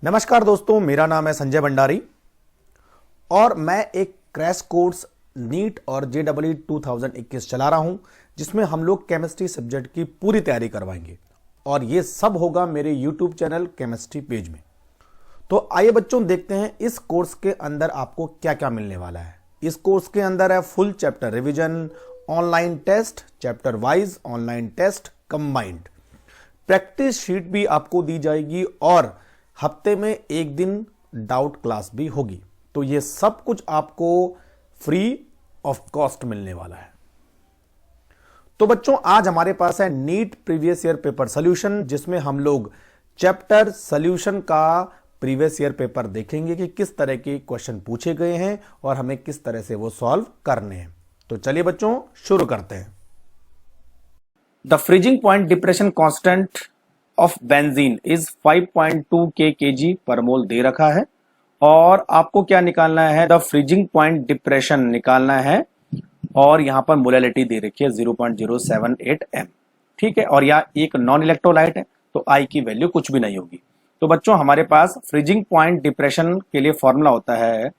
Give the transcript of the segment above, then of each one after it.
नमस्कार दोस्तों, मेरा नाम है संजय भंडारी और मैं एक क्रैश कोर्स नीट और JEE 2021 चला रहा हूं, जिसमें हम लोग केमिस्ट्री सब्जेक्ट की पूरी तैयारी करवाएंगे और ये सब होगा मेरे यूट्यूब चैनल केमिस्ट्री पेज में। तो आइए बच्चों, देखते हैं इस कोर्स के अंदर आपको क्या क्या मिलने वाला है। इस कोर्स के अंदर है full chapter revision, online test, chapter wise online test combined, practice sheet भी आपको दी जाएगी और हफ्ते में एक दिन डाउट क्लास भी होगी। तो ये सब कुछ आपको फ्री ऑफ कॉस्ट मिलने वाला है। तो बच्चों, आज हमारे पास है NEET previous year paper solution, जिसमें हम लोग चैप्टर सॉल्यूशन का प्रीवियस ईयर पेपर देखेंगे कि किस तरह के क्वेश्चन पूछे गए हैं और हमें किस तरह से वो सॉल्व करने हैं। तो चलिए बच्चों, शुरू करते हैं। The freezing point depression constant of benzene is 5.2 kg पर मोल दे रखा है और आपको क्या निकालना है, द फ्रीजिंग पॉइंट डिप्रेशन निकालना है और यहां पर मोलैलिटी दे रखी है 0.078 m। ठीक है, और यह एक नॉन इलेक्ट्रोलाइट है तो I की वैल्यू कुछ भी नहीं होगी। तो बच्चों, हमारे पास फ्रीजिंग पॉइंट डिप्रेशन के लिए फॉर्मूला होता है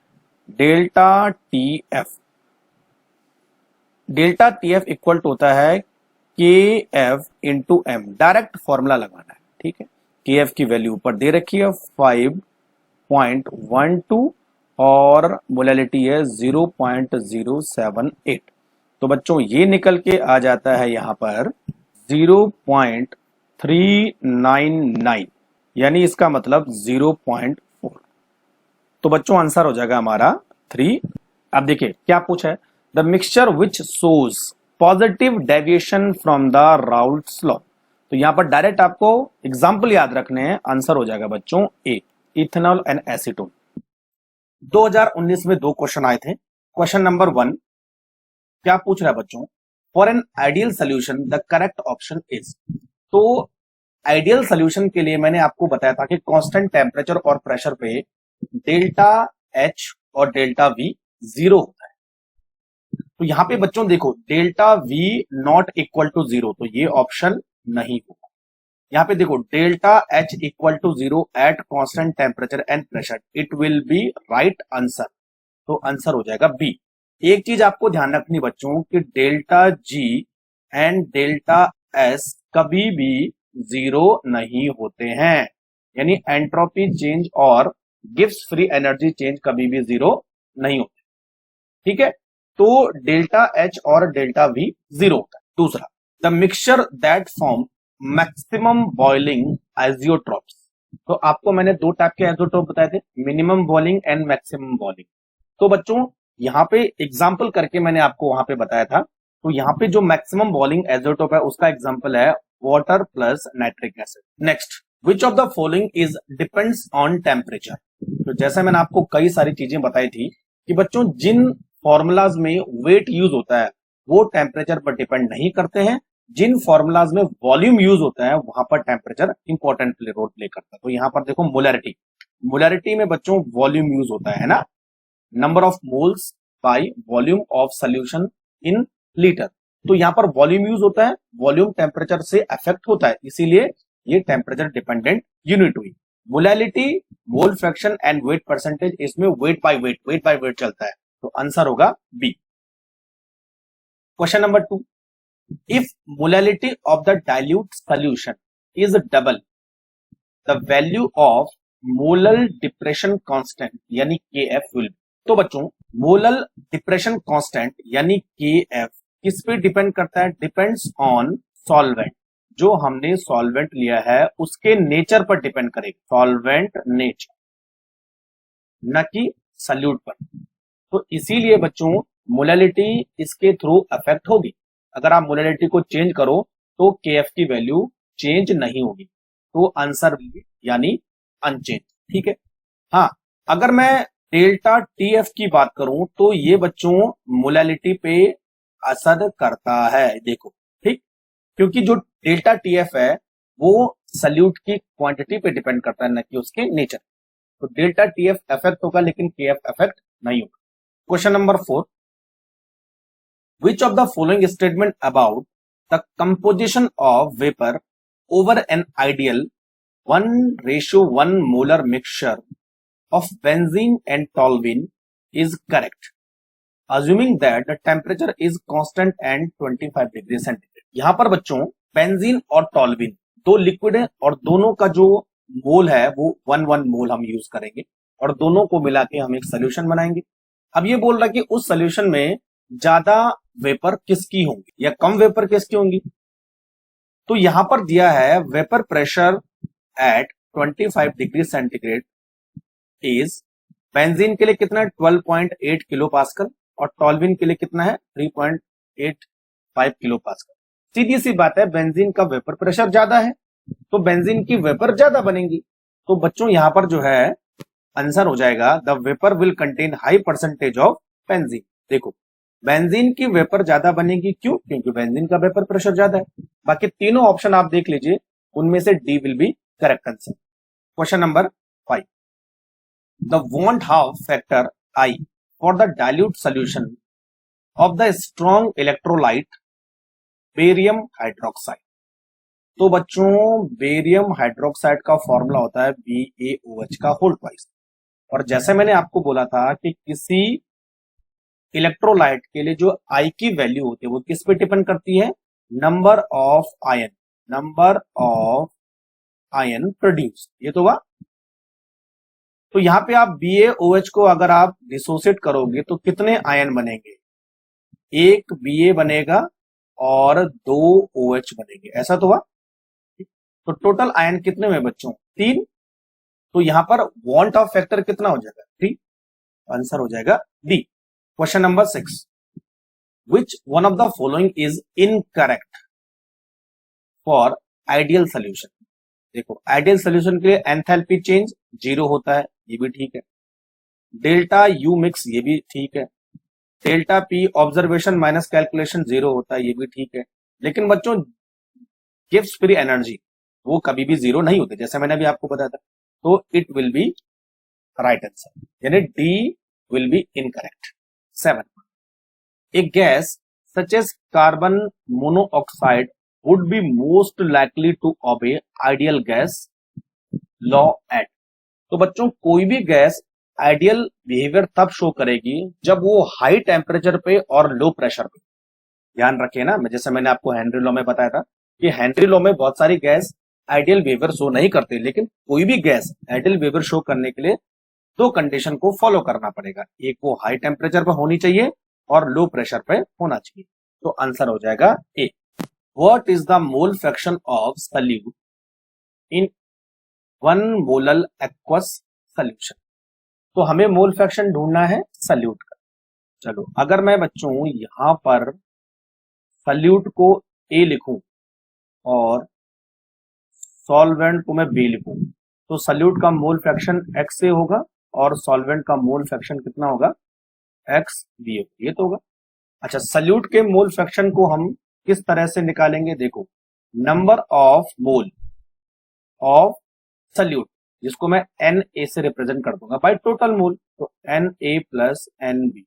delta TF। Delta TF equal to होता है KF into M। Direct formula लगाना है। ठीक है, KF की वैल्यू ऊपर दे रखी है 5.12 और मोलैलिटी है 0.078। तो बच्चों, ये निकल के आ जाता है यहां पर 0.399, यानी इसका मतलब 0.4। तो बच्चों, आंसर हो जाएगा हमारा 3। अब देखिए क्या पूछा है, the mixture which shows positive deviation from the Raoult's law. तो यहां पर डायरेक्ट आपको एग्जाम्पल याद रखने हैं। आंसर हो जाएगा बच्चों ए, इथेनॉल एंड एसीटोन। 2019 में 2 क्वेश्चन आए थे। क्वेश्चन नंबर 1 क्या पूछ रहा है बच्चों, for an ideal solution the correct option is. तो आइडियल सोल्यूशन के लिए मैंने आपको बताया था कि कांस्टेंट टेम्परेचर और प्रेशर पे डेल्टा H और डेल्टा V 0 होता है। तो यहां पे बच्चों देखो, डेल्टा V नॉट इक्वल टू 0, तो ये ऑप्शन नहीं होगा। यहां पे देखो, delta H equal to 0 at constant temperature and pressure, it will be right answer. तो आंसर हो जाएगा बी। एक चीज आपको ध्यान रखनी बच्चों कि delta G and delta S कभी भी 0 नहीं होते हैं, यानी एंट्रोपी चेंज और गिब्स फ्री एनर्जी चेंज कभी भी 0 नहीं होते। ठीक है, तो डेल्टा H और डेल्टा V 0 होता है। दूसरा, the mixture that form maximum boiling azeotropes. तो आपको मैंने 2 टाइप के आइजियोट्रोप बताए थे, minimum boiling and maximum boiling. तो बच्चों, यहां पे एग्जांपल करके मैंने आपको वहां पे बताया था। तो यहां पे जो मैक्सिमम बॉइलिंग आइजियोट्रोप है उसका एग्जांपल है water plus nitric acid. Next, which of the following is depends on temperature. तो जैसे मैंने आपको कई सारी चीजें बताई थी कि बच्चों, जिन फॉर्मूलाज में वेट यूज होता है वो टेम्परेचर पर डिपेंड नहीं करते हैं, जिन फॉर्मूलाज में वॉल्यूम यूज होता है वहां पर टेम्परेचर इंपॉर्टेंट रोल प्ले करता है। तो यहां पर देखो, मोलैरिटी, मोलैरिटी में बच्चों वॉल्यूम यूज होता है ना, number of moles by volume of solution in litre. तो यहां पर वॉल्यूम यूज होता है, वॉल्यूम टेम्परेचर से अफेक्ट होता है, इसीलिए ये टेम्परेचर डिपेंडेंट यूनिट हुई। Molality, mole fraction and weight percentage, इसमें वेट बाय वेट चलता है। तो आंसर होगा B. Question number 2, if molality of the dilute solution is double the value of molal depression constant यानी KF विल। तो बच्चों, molal depression constant यानी KF किस पे डिपेंड करता है, डिपेंड्स ऑन सॉल्वेंट। जो हमने सॉल्वेंट लिया है उसके नेचर पर डिपेंड करेगा, सॉल्वेंट नेचर, न कि सॉल्यूट पर। तो इसीलिए बच्चों, मोलैलिटी इसके थ्रू अफेक्ट होगी। अगर आप मोलैलिटी को चेंज करो तो KF की वैल्यू चेंज नहीं होगी। तो आंसर यानी अनचेंज। ठीक है, हाँ, अगर मैं डेल्टा TF की बात करूं तो ये बच्चों मोलैलिटी पे असर करता है। देखो, ठीक, क्योंकि जो डेल्टा TF है वो सल्यूट की क्वांटिटी पे डिपेंड करता है, न कि उसके नेचर। तो डेल्टा TF अफेक्ट होगा लेकिन KF अफेक्ट नहीं होगा। Question number 4, which of the following statement about the composition of vapor over an ideal 1:1 molar mixture of benzene and toluene is correct, assuming that the temperature is constant and 25 degree centigrade. यहां पर बच्चों benzene और टॉल्विन दो liquid है और दोनों का जो मोल है वो 1:1 मोल हम यूज करेंगे और दोनों को मिला के हम एक सोल्यूशन बनाएंगे। अब ये बोल रहा है कि उस सोल्यूशन में ज्यादा वेपर किसकी होंगी या कम वेपर किसकी होंगी। तो यहां पर दिया है vapour pressure at 25 degree centigrade is, benzene के लिए कितना है 12.8 किलो पास्कल और टॉल्विन के लिए कितना है 3.85 किलो पास्कल। सीधी सी बात है, बेंजीन का वेपर प्रेशर ज्यादा है तो बेंजीन की वेपर ज्यादा बनेगी। तो बच्चों यहां पर जो है आंसर हो जाएगा the vapour will contain high percentage of benzene. देखो बेंजीन की वेपर ज्यादा बनेगी, क्यों? क्योंकि बेंजीन का वेपर प्रेशर ज्यादा है। बाकी तीनों ऑप्शन आप देख लीजिए, उनमें से D will B correct answer. Question number 5, the want half factor I for the dilute solution of the strong electrolyte barium hydroxide. तो बच्चों बेरियम हाइड्रोक्साइड का फॉर्मूला होता है BaOH का होल ट्वाइस। और जैसे मैंने आपको बोला था कि किसी इलेक्ट्रोलाइट के लिए जो I की वैल्यू होती है वो किस पे डिपेंड करती है? Number of ion produce. ये तो हुआ। तो यहां पे आप BaOH को अगर आप डिसोसिएट करोगे तो कितने आयन बनेंगे? एक Ba बनेगा और 2 OH बनेंगे, ऐसा तो हुआ। तो टोटल आयन कितने में बच्चों? 3। तो यहां पर वांट ऑफ फैक्टर कितना हो जाएगा? 3। आंसर हो जाएगा D. Question number 6, which one of the following is incorrect for ideal solution. देखो आइडियल सोल्यूशन के लिए एंथैल्पी चेंज 0 होता है, ये भी ठीक है। डेल्टा यू मिक्स, ये भी ठीक है। Delta P observation minus calculation 0 होता है, ये भी ठीक है। लेकिन बच्चों गिव्स फ्री एनर्जी वो कभी भी 0 नहीं होते, जैसे मैंने अभी आपको बताया था। तो it will be right answer, यानी D will be incorrect. 7, a gas such as carbon monoxide would be most likely to obey ideal gas law at। तो बच्चों कोई भी गैस आइडियल बिहेवियर तब शो करेगी जब वो हाई टेम्परेचर पे और लो प्रेशर पे। ध्यान रखिए ना, जैसे मैंने आपको हेनरी लॉ में बताया था कि हेनरी लॉ में बहुत सारी गैस आइडियल बिहेवियर शो नहीं करती, लेकिन कोई भी गैस आइडियल बिहेवियर शो करने के लिए दो कंडीशन को फॉलो करना पड़ेगा। एक वो हाई टेम्परेचर पर होनी चाहिए और लो प्रेशर पे होना चाहिए। तो आंसर हो जाएगा A. What is the mole fraction of solute in 1 molal aqueous solution. तो हमें मोल फ्रैक्शन ढूंढना है सॉल्यूट का। चलो अगर मैं बच्चों यहां पर सॉल्यूट को ए लिखूं और सॉल्वेंट को मैं बी लिखूं तो सॉल्यूट का मोल फ्रैक्शन एक्स से होगा और सॉल्वेंट का मोल फ्रैक्शन कितना होगा? X B. ये तो होगा। अच्छा सॉल्यूट के मोल फ्रैक्शन को हम किस तरह से निकालेंगे? देखो number of mole of solute, जिसको मैं Na से रिप्रेजेंट कर दूंगा बाय टोटल मोल, तो Na प्लस Nb।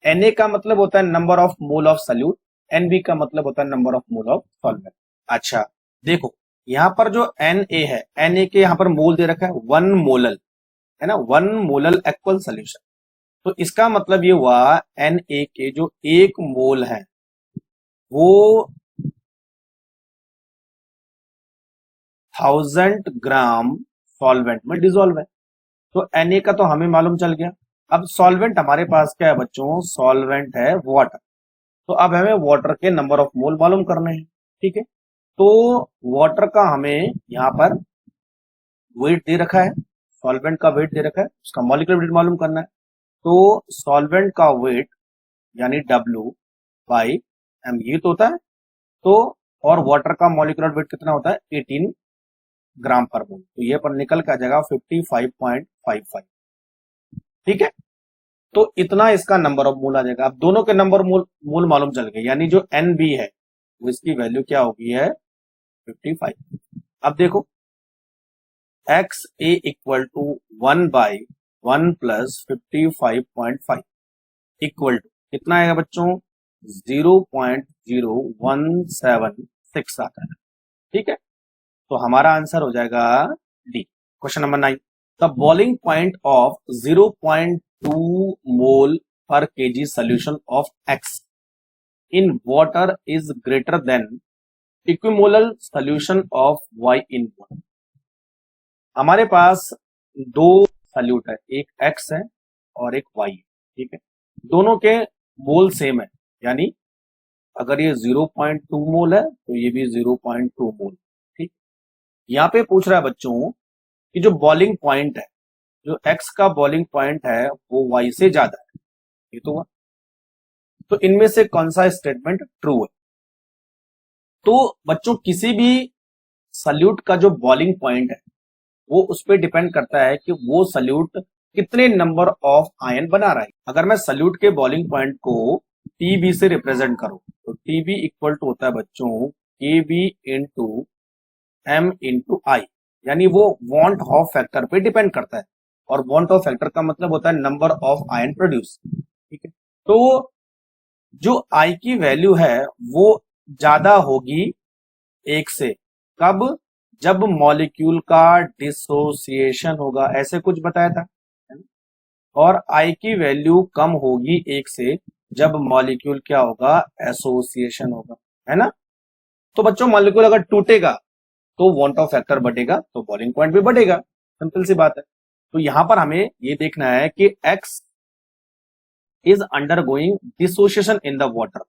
Na का मतलब होता है number of mole of solute, Nb का मतलब होता है number of mole of solvent. अच्छा देखो यहां पर जो Na है, Na के यहां पर मोल दे रखा है 1 मोलल, है ना, 1 मोलल एक्वल सोल्यूशन। तो इसका मतलब ये हुआ Na के जो 1 मोल है वो 1000 ग्राम सॉल्वेंट में डिसॉल्व है। तो Na का तो हमें मालूम चल गया। अब सॉल्वेंट हमारे पास क्या है बच्चों? सॉल्वेंट है वाटर। तो अब हमें वाटर के नंबर ऑफ मोल मालूम करने हैं, ठीक है। तो वाटर का हमें यहां पर वेट दे रखा है, सॉल्वेंट का वेट दे रखा है, उसका मॉलिक्यूलर वेट मालूम करना है। तो सॉल्वेंट का वेट यानी W बाई M ये तो होता है। तो और वाटर का मॉलिक्यूलर वेट कितना होता है? 18 ग्राम पर मोल। तो ये पर निकल के आ जाएगा 55.55, ठीक है। तो इतना इसका नंबर ऑफ मोल आ जाएगा। अब दोनों के नंबर मोल मालूम चल गए, यानी जो NB है वो इसकी वैल्यू क्या होगी है 55। अब देखो XA equal to 1 by 1 plus 55.5 equal to कितना आएगा बच्चों? 0.0176 आता है, ठीक है। तो हमारा आंसर हो जाएगा D. Question number 9, the boiling point of 0.2 mole पर K G solution of X in water is greater than equimolal solution of y in water. हमारे पास दो सॉल्यूट है, एक x है और एक y है, ठीक है। दोनों के मोल सेम है, यानी अगर ये 0.2 मोल है तो ये भी 0.2 मोल, ठीक। यहाँ पे पूछ रहा है बच्चों कि जो बॉइलिंग पॉइंट है, जो x का बॉइलिंग पॉइंट है वो y से ज्यादा है, ये तो हुआ। तो इनमें से कौन सा स्टेटमेंट ट्रू है? तो बच्चों किसी भी सॉल्यूट का जो बॉइलिंग पॉइंट है वो उस पर डिपेंड करता है कि वो सॉल्यूट कितने नंबर ऑफ आयन बना रहा है। अगर मैं सॉल्यूट के बॉइलिंग पॉइंट को टीबी से रिप्रेजेंट करूं तो टीबी इक्वल टू होता है बच्चों के बी इंटू एम इंटू आई, यानी वो वॉन्ट ऑफ फैक्टर पे डिपेंड करता है, और वॉन्ट ऑफ फैक्टर का मतलब होता है नंबर ऑफ आयन प्रोड्यूस, ठीक है। तो जो आई की वैल्यू है वो ज्यादा होगी एक से, कब? जब मॉलिक्यूल का डिसोसिएशन होगा, ऐसे कुछ बताया था, है ना? और आई की वैल्यू कम होगी एक से जब मॉलिक्यूल क्या होगा? एसोसिएशन होगा, है ना। तो बच्चों मॉलिक्यूल अगर टूटेगा तो वॉन्ट ऑफ फैक्टर बढ़ेगा, तो बॉइलिंग पॉइंट भी बढ़ेगा, सिंपल सी बात है। तो यहां पर हमें ये देखना है कि x is under going dissociation in the water,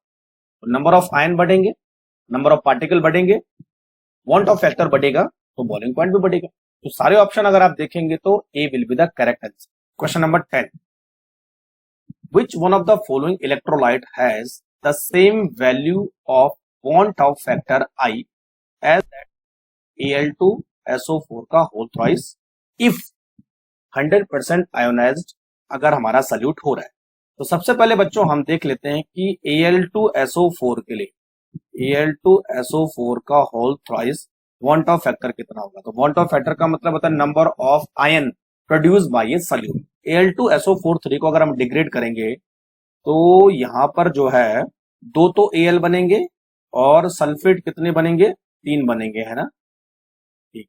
number of ion बढ़ेंगे, नंबर ऑफ पार्टिकल बढ़ेंगे, वॉन्ट ऑफ फैक्टर बढ़ेगा, तो बॉइलिंग पॉइंट भी बढ़ेगा। तो सारे ऑप्शन अगर आप देखेंगे तो A will be the correct answer. Question number 10, which one of the following electrolyte has the same value of want of factor I as that Al2SO4 का होल थ्राइस if 100% आयोनाइज्ड अगर हमारा salute हो रहा है। तो सबसे पहले बच्चों हम देख लेते हैं कि Al2SO4 के लिए Al2SO4 का whole thrice van't Hoff factor कितना होगा? तो वॉन्ट ऑफ फैक्टर का मतलब होता है number of ion produce by A solute. Al2SO4 को अगर हम डिग्रेड करेंगे तो यहां पर जो है दो तो Al बनेंगे और सल्फेट कितने बनेंगे? 3 बनेंगे, है ना, ठीक।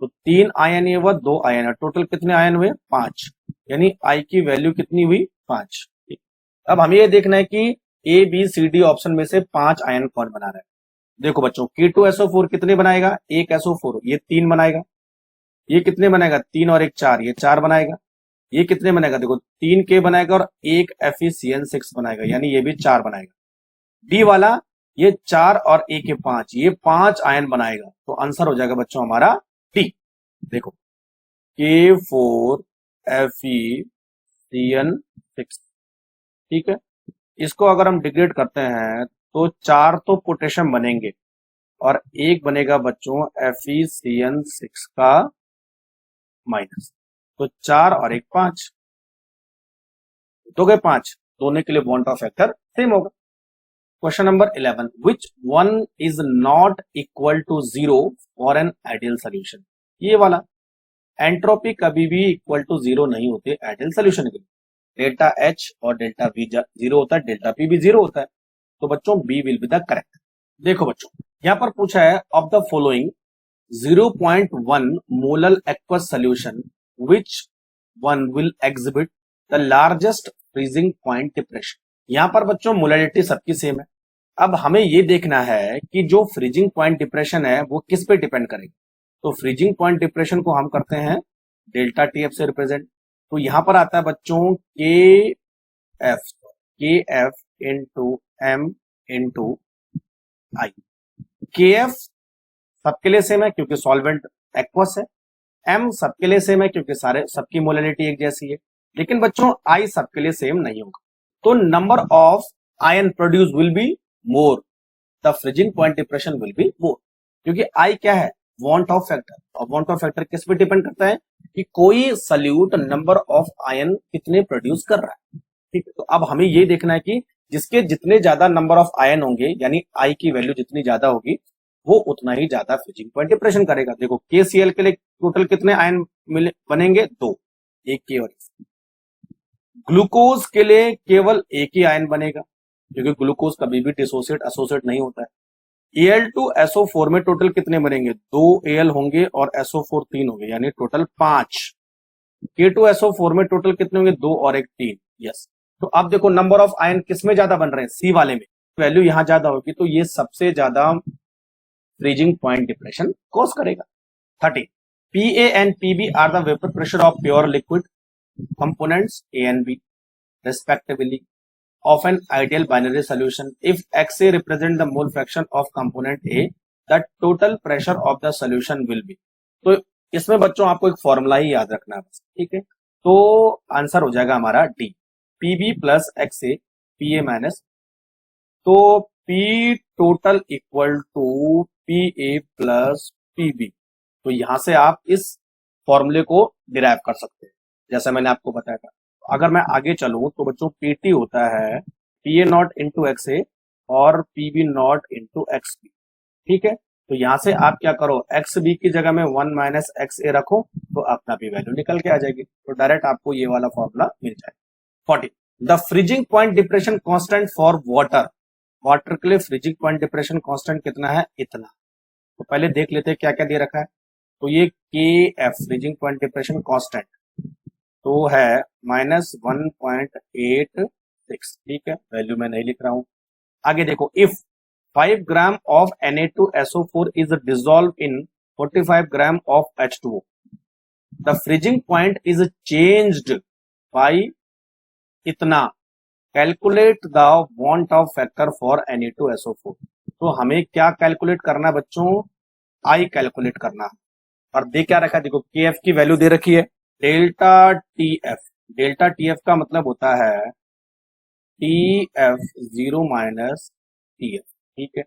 तो 3 आयन हुआ, 2 आयन, टोटल कितने आयन हुए? 5, यानी आई की वैल्यू कितनी हुई? 5, ठीक। अब हमें ये देखना है कि A B C D option में से 5 आयन कौन बना रहा है। देखो बच्चों K2SO4 कितने बनाएगा? एक SO4, ये 3 बनाएगा। ये कितने बनाएगा? 3 और 1 4, ये 4 बनाएगा। ये कितने बनाएगा? देखो 3 K बनाएगा और एक FeCN6 बनाएगा, यानी ये भी 4 बनाएगा। डी वाला ये 4 और एक ये 5, ये 5 आयन बनाएगा। तो आंसर हो जाएगा बच्चों हमारा डी। देखो K4FeCN6, ठीक है। इसको अगर हम डिग्रेड करते हैं तो 4 तो पोटेशियम बनेंगे और एक बनेगा बच्चों FeCN6 का माइनस। तो 4 और 1 5, तो गए 5, दोनों के लिए बॉन्ड ऑफ फैक्टर सेम होगा। Question number 11, which one is not equal to 0 for an ideal solution? ये वाला एंट्रोपी कभी भी इक्वल टू 0 नहीं होती आइडियल सोल्यूशन के लिए। डेल्टा H और डेल्टा V 0 होता है, डेल्टा P भी 0 होता है। तो बच्चों B will be the correct. देखो बच्चों यहां पर पूछा है of the following 0.1 molal aqueous solution which one will exhibit the largest freezing point depression. यहां पर बच्चों मोलैलिटी सबकी सेम है। अब हमें यह देखना है कि जो फ्रीजिंग पॉइंट डिप्रेशन है वो किस पे डिपेंड करेगा। तो फ्रीजिंग पॉइंट डिप्रेशन को हम करते हैं डेल्टा टीएफ से रिप्रेजेंट। तो यहां पर आता है बच्चों के एफ इंटू एम इंटू आई। के एफ सबके लिए सेम है क्योंकि सॉल्वेंट एक्वस है, एम सबके लिए सेम है क्योंकि सारे सबकी मोलैलिटी एक जैसी है, लेकिन बच्चों आई सबके लिए सेम नहीं होगा। तो number of ion produce will be more, the freezing point depression will be more, क्योंकि आई क्या है? Want Hoff factor. और वॉन्ट ऑफ फैक्टर किस पे डिपेंड करता है कि कोई सल्यूट नंबर ऑफ आयन कितने प्रोड्यूस कर रहा है, ठीक है। तो अब हमें ये देखना है कि जिसके जितने ज्यादा नंबर ऑफ आयन होंगे, यानी आई की वैल्यू जितनी ज्यादा होगी वो उतना ही ज्यादा फ्रीजिंग पॉइंट डिप्रेशन करेगा। देखो KCl के लिए टोटल कितने आयन बनेंगे? 2, एक के और ग्लूकोज के लिए केवल एक ही आयन बनेगा क्योंकि ग्लूकोज कभी भी डिसोसिएट एसोसिएट नहीं होता है। Al2SO4 में टोटल कितने बनेंगे, 2 Al होंगे और SO4 3 होंगे, यानी टोटल 5। K2SO4 में टोटल कितने होंगे, 2 और 1 3। यस, तो अब देखो नंबर ऑफ आयन किस में ज्यादा बन रहे हैं, सी वाले में, वैल्यू यहां ज्यादा होगी, तो ये सबसे ज्यादा फ्रीजिंग पॉइंट डिप्रेशन कॉज करेगा। 30, Pa and Pb are the vapor pressure of pure liquid components A and B respectively of an ideal binary solution. If XA represent the mole fraction of component A, the total pressure of the solution will be। तो इसमें बच्चों आपको एक formula ही याद रखना है बस, ठीक है। तो आंसर हो जाएगा हमारा D, Pb plus XA Pa minus, तो P total equal to Pa plus Pb। तो यहां से आप इस फॉर्मूले को डिराइव कर सकते हैं, जैसा मैंने आपको बताया था। अगर मैं आगे चलूं तो बच्चों Pt होता है Pa नॉट इंटू XA और Pb नॉट इंटू XB, ठीक है। तो यहां से आप क्या करो, XB की जगह में 1 माइनस XA रखो, तो अपना भी वैल्यू निकल के आ जाएगी, तो डायरेक्ट आपको ये वाला फॉर्मूला मिल जाएगा। 40, the freezing point depression constant for water. Water के लिए फ्रीजिंग पॉइंट डिप्रेशन कांस्टेंट कितना है, इतना। तो पहले देख लेते हैं क्या क्या दे रखा है। तो ये KF freezing point depression constant तो है -1.86, ठीक है, वैल्यू मैं नहीं लिख रहा हूं। आगे देखो, if 5 gram of Na2SO4 is dissolve in 45 gram of H2O, the freezing point is changed by इतना, calculate the van't Hoff factor for Na2SO4। तो हमें क्या कैलकुलेट करना है बच्चों, आई कैलकुलेट करना है। और दे क्या रखा है, देखो KF की वैल्यू दे रखी है डेल्टा TF। डेल्टा TF का मतलब होता है TF 0 माइनस TF, ठीक है।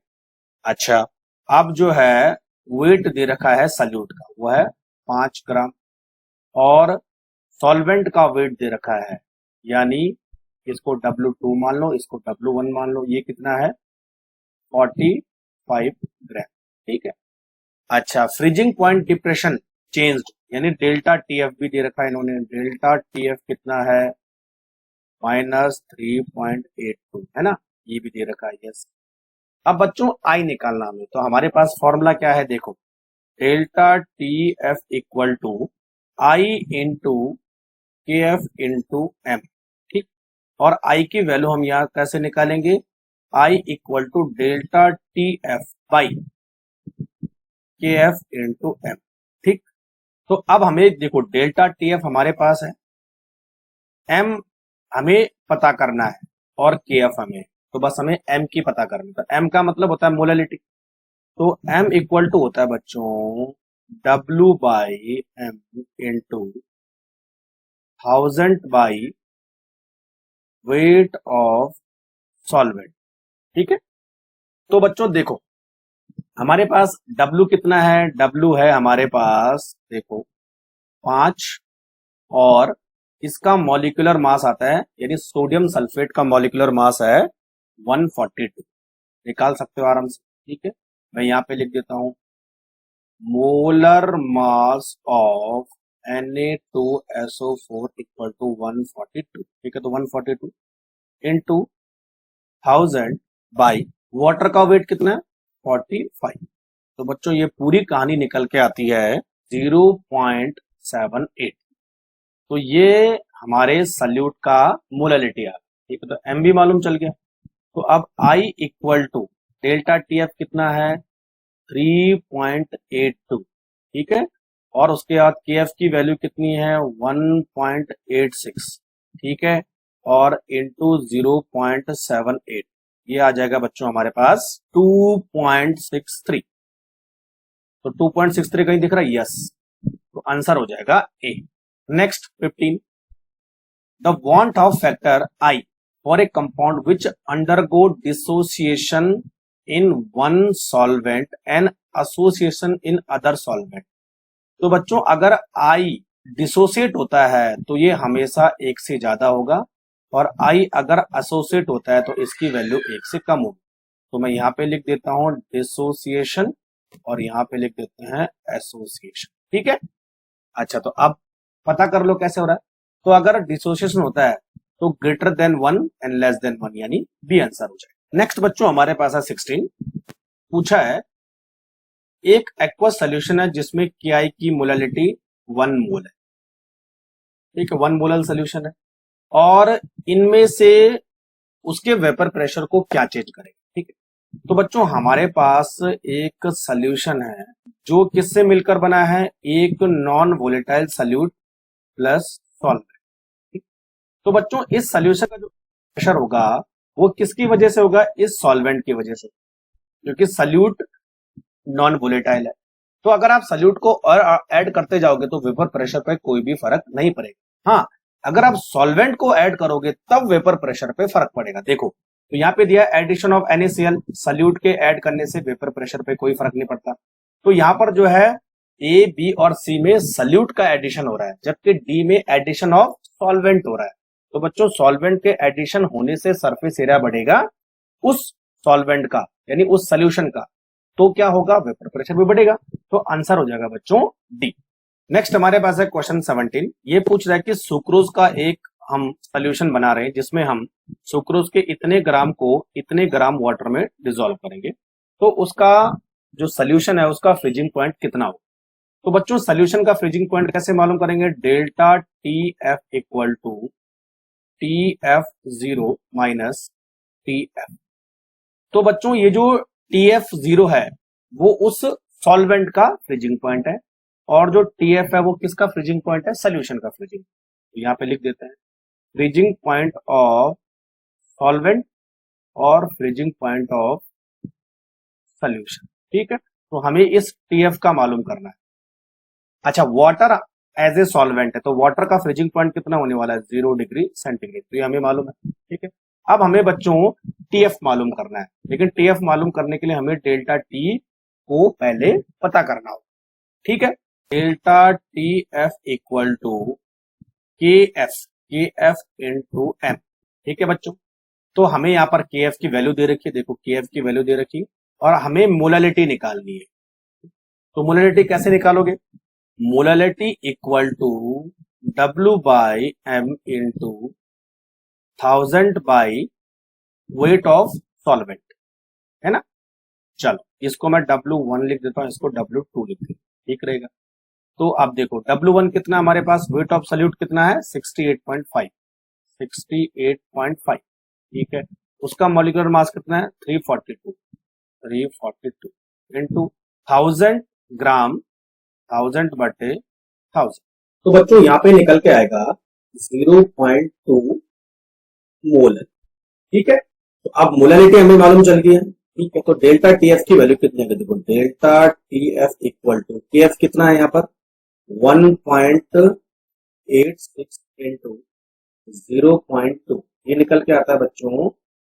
अच्छा, अब जो है वेट दे रखा है सल्यूट का, वो है 5 ग्राम, और सॉल्वेंट का वेट दे रखा है, यानी इसको W2 मान लो, इसको W1 मान लो, ये कितना है 45 ग्राम, ठीक है। अच्छा, फ्रीजिंग पॉइंट डिप्रेशन चेंज्ड, यानी डेल्टा TF भी दे रखा है इन्होंने, डेल्टा TF कितना है -3.82, है ना, ये भी दे रखा है, यस। अब बच्चों आई निकालना हमें, तो हमारे पास फॉर्मूला क्या है, देखो delta TF equal to i into KF into m, ठीक। और आई की वैल्यू हम यहाँ कैसे निकालेंगे, i equal to delta TF by KF into m, ठीक। तो अब हमें देखो डेल्टा TF हमारे पास है, एम हमें पता करना है और KF हमें, तो बस हमें एम की पता करनी है। तो एम का मतलब होता है मोलैलिटी, तो एम इक्वल टू होता है बच्चों W by M into 1000 by weight of solvent, ठीक है। तो बच्चों देखो हमारे पास W कितना है, W है हमारे पास देखो 5, और इसका मॉलिक्यूलर मास आता है, यानी सोडियम सल्फेट का मॉलिक्यूलर मास है 142, निकाल सकते हो आराम से, ठीक है। मैं यहाँ पे लिख देता हूं molar mass of Na2SO4 equal to 142, ठीक है। तो 142 इंटू 1000 बाई वाटर का वेट कितना है 45। तो बच्चों ये पूरी कहानी निकल के आती है 0.78। तो ये हमारे सल्यूट का मोलैलिटी आ, ठीक है। तो एम भी मालूम चल गया। तो अब आई इक्वल टू डेल्टा TF कितना है 3.82, ठीक है। और उसके बाद KF की वैल्यू कितनी है 1.86, ठीक है, और इंटू 0.78, ये आ जाएगा बच्चों हमारे पास 2.63। तो 2.63 कहीं दिख रहा है, यस, तो आंसर हो जाएगा A. Next 15, the van't Hoff factor i for a compound which undergo dissociation in one solvent and association in other solvent. तो बच्चों अगर आई डिसोसिएट होता है तो ये हमेशा 1 से ज्यादा होगा, और आई अगर एसोसिएट होता है तो इसकी वैल्यू 1 से कम होगी। तो मैं यहाँ पे लिख देता हूं डिसोसिएशन, और यहाँ पे लिख देते हैं एसोसिएशन, ठीक है। अच्छा, तो अब पता कर लो कैसे हो रहा है। तो अगर डिसोसिएशन होता है तो greater than 1 and less than 1, यानी बी आंसर हो जाएगा। नेक्स्ट बच्चों हमारे पास है 16, पूछा है एक एक्वा सोल्यूशन है जिसमें KI की मोलालिटी 1 मोल है, ठीक है, 1 मोलर सोल्यूशन है, और इनमें से उसके वेपर प्रेशर को क्या चेंज करेगा, ठीक है। तो बच्चों हमारे पास एक सोल्यूशन है जो किससे मिलकर बना है, एक non volatile solute plus solvent. तो बच्चों इस सोल्यूशन का जो प्रेशर होगा वो किसकी वजह से होगा, इस सॉल्वेंट की वजह से, क्योंकि सोल्यूट नॉन वोलेटाइल है। तो अगर आप सोल्यूट को और ऐड करते जाओगे तो वेपर प्रेशर पे कोई भी फर्क नहीं पड़ेगा। हाँ, अगर आप सॉल्वेंट को ऐड करोगे तब वेपर प्रेशर पे फर्क पड़ेगा। देखो तो यहाँ पे दिया एडिशन ऑफ NaCl, सोल्यूट के ऐड करने से वेपर प्रेशर पे कोई फर्क नहीं पड़ता। तो यहाँ पर जो है A, B और C में सोल्यूट का एडिशन हो रहा है, जबकि D में एडिशन ऑफ सॉल्वेंट हो रहा है। तो बच्चों सॉल्वेंट के एडिशन होने से सरफेस एरिया बढ़ेगा उस सॉल्वेंट का, यानी उस सोल्यूशन का, तो क्या होगा, वेपर प्रेशर भी बढ़ेगा। तो आंसर हो जाएगा बच्चों डी। नेक्स्ट हमारे पास है क्वेश्चन 17। ये पूछ रहा है कि सुक्रोज का एक हम सोल्यूशन बना रहे हैं जिसमें हम सुक्रोज के इतने ग्राम को इतने ग्राम वाटर में डिसॉल्व करेंगे, तो उसका जो सोल्यूशन है उसका फ्रीजिंग पॉइंट कितना हो। तो बच्चों सोल्यूशन का फ्रीजिंग पॉइंट कैसे मालूम करेंगे, delta TF equal to TF0 minus TF। तो बच्चों ये जो TF0 है वो उस सॉल्वेंट का फ्रीजिंग पॉइंट है, और जो TF है वो किसका फ्रीजिंग पॉइंट है, सोल्यूशन का फ्रीजिंग। तो यहाँ पे लिख देते हैं फ्रीजिंग पॉइंट ऑफ सॉल्वेंट और फ्रीजिंग पॉइंट ऑफ सोल्यूशन, ठीक है। तो हमें इस TF का मालूम करना है। अच्छा, वाटर एज ए सॉल्वेंट है तो वाटर का फ्रीजिंग पॉइंट कितना होने वाला है, 0 डिग्री सेंटीग्रेड, तो ये हमें मालूम है, ठीक है। अब हमें बच्चों TF मालूम करना है, लेकिन TF मालूम करने के लिए हमें डेल्टा T को पहले पता करना होगा, ठीक है। Delta TF equal to KF into M, ठीक है बच्चों। तो हमें यहाँ पर KF की वैल्यू दे रखी है, देखो KF की वैल्यू दे रखी, और हमें मोलालिटी निकालनी है। तो मोलालिटी कैसे निकालोगे, molality equal to W by M into 1000 by weight of solvent, है ना। चलो इसको मैं W1 लिख देता हूं, इसको W2 लिख देता हूं, ठीक रहेगा। तो आप देखो W1 कितना हमारे पास, वेट ऑफ सोल्यूट कितना है 68.5, 68.5, ठीक है। उसका मॉलिक्यूलर मास कितना है 342 इंटू 1000 ग्राम, 1000 बटे 1000। तो बच्चों यहाँ पे निकल के आएगा 0.2 मोल, ठीक है। तो अब मोलालिटी हमें मालूम चल गई है, ठीक है। तो डेल्टा TF की वैल्यू कितनी है, देखो delta TF equal to KF कितना है यहाँ पर 1.86 इंटू 0.2, ये निकल के आता है बच्चों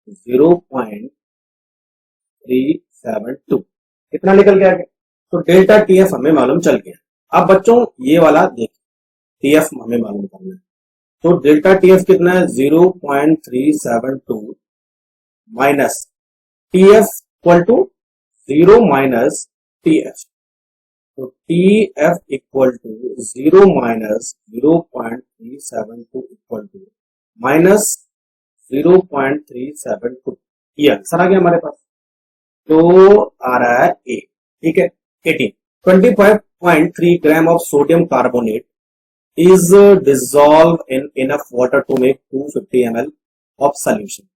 0.372, कितना निकल के आ गया। तो डेल्टा TF हमें मालूम चल गया। अब बच्चों ये वाला देखिए, TF हमें मालूम करना है, तो डेल्टा TF कितना है 0.372 minus TF equal to 0 minus TF, तो TF equal to 0 minus 0.372 equal to minus 0.372, ये आंसर आ गया हमारे पास। तो आ रहा है A, ठीक है। 25.3 gram of sodium carbonate is dissolved in enough water to make 250 ml of solution.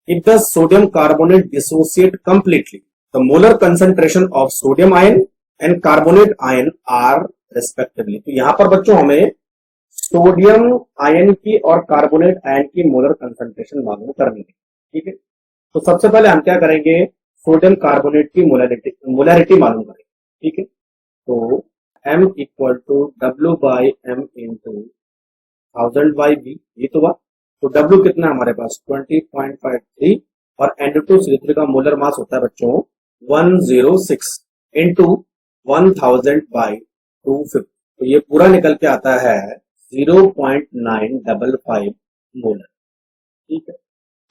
If the sodium carbonate dissociate completely, the molar concentration of sodium ion and carbonate ion are respectively. तो यहाँ पर बच्चों हमें sodium ion की और carbonate ion की molar concentration मालूम करनी है, ठीक है। तो सबसे पहले हम क्या करेंगे, सोडियम कार्बोनेट की मोलैरिटी मालूम करेंगे, ठीक है। तो M equal to W by M into 1000 by B, ये तो हुआ। तो W कितना है हमारे पास 20.53, और N2CO3 का मोलर मास होता है बच्चों 106 इंटू 1000 बाई 250, तो ये पूरा निकल के आता है 0.955 मोलर, ठीक है।